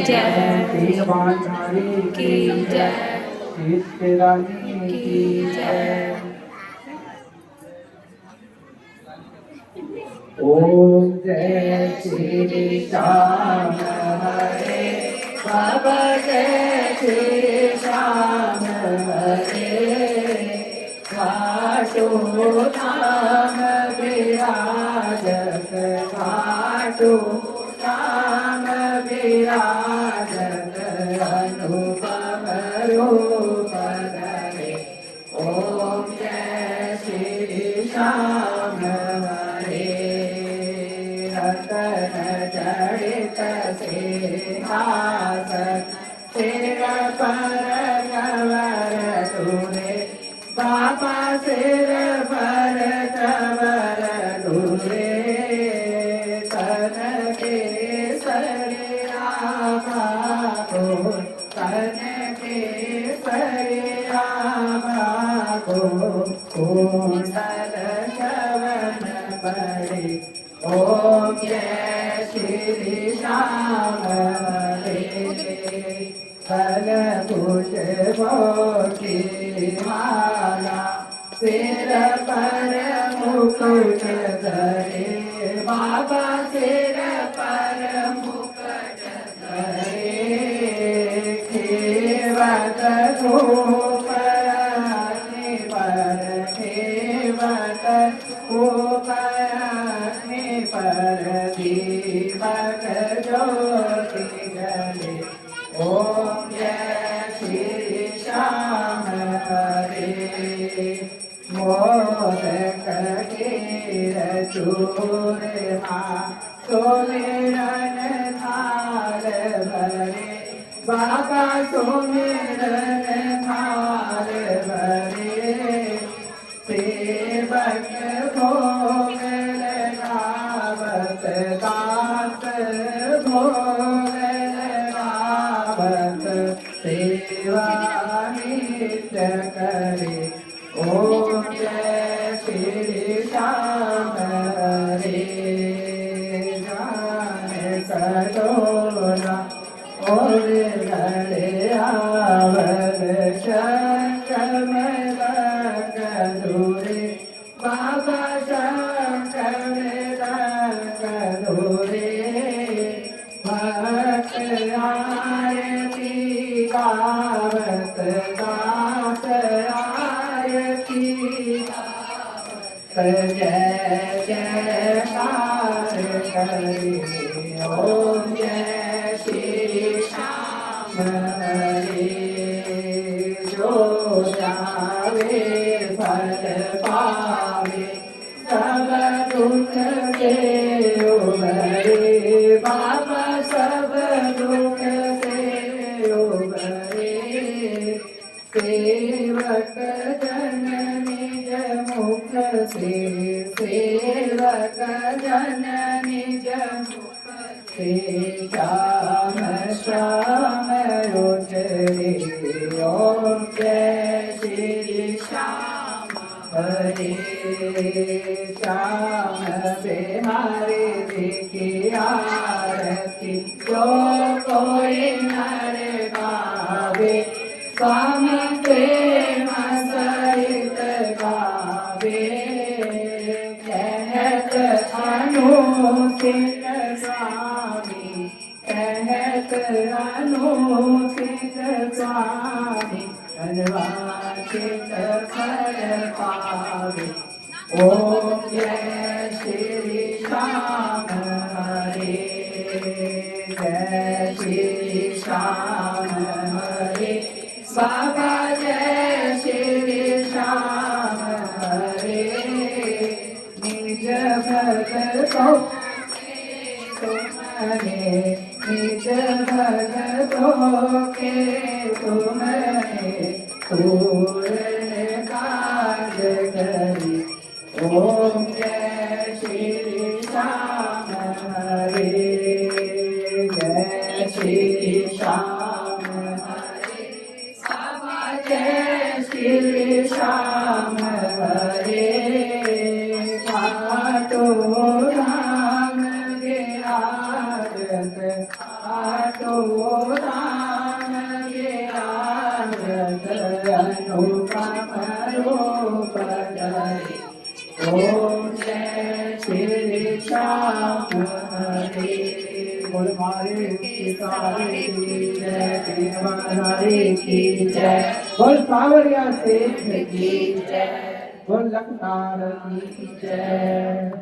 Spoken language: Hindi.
जय वीरवाणी की जय वीरानी की जय। ओम जय श्री श्याम हरे बाबा जय श्री श्याम हरे खाटू नाम विराजत खाटू नाम विराजत अनुपम रूप धरे। ओम जय श्री श्याम हरे रतन जड़ित सिंहासन सिर पर कवर तुरे बाबा सिर पर कवर तुरे तन के सरिया को तन के सरिया को कुंडल शवन पड़े। ओम जय श्री श्याम हरे फल पुष्पों की माला सिर पर मुकुट धरे बाबा सिर पर मुकुट धरे खेवत धूप अग्नि पर खेवत धूप अग्नि पर दीपक ज्योति जले। ओम जय श्री श्याम हरे मोदक कीर चूरमा सुमिरन थाल भरे बाबा सुमिरन थाल भरे सेवक भोग लगावत दास भोग सेवा नित्य करे। ओम जय श्री श्याम हरे जाने सडोला और गले आवर शंकर में रंग दूरे बाबा शंकर में रंग दूरे भक्त आरती गावत दास आरती जय जयकार करे। ओम जय श्री श्याम हरे जो जावे फल पावे सब दुख से उबरे बाबा सब दुख से उबरे सेवक जन निज मुख से सेवक जन निज मुख से श्याम श्याम उतरे। ओम जय श्री श्याम हरे श्याम बिहारी की आरती जो कोई नर गावे स्वाम प्रेम सहित गावे कहत अनुचित स्वामी कहत अनुचित स्वामी अनुवाचित फल पावे। ओम जय श्री श्याम हरे जय श्री श्याम हरे बाबा जय श्री श्याम हरे निज भगतों तुम्हारे निज भगतों के तुम्हारे पूर्ण काज करी। ओम जय श्री श्याम हरे जय श्री श्याम हरे बाबा जय श्री श्याम हरे खाटू नाम विराजत खाटू राम विराजत अनुपम रूप धरे। ओम जय श्री श्याम हरे। बोल मारे सितारे की जय, कृष्ण की जय, बोल सावरिया सेठ की जय, बोल लखनार की जय।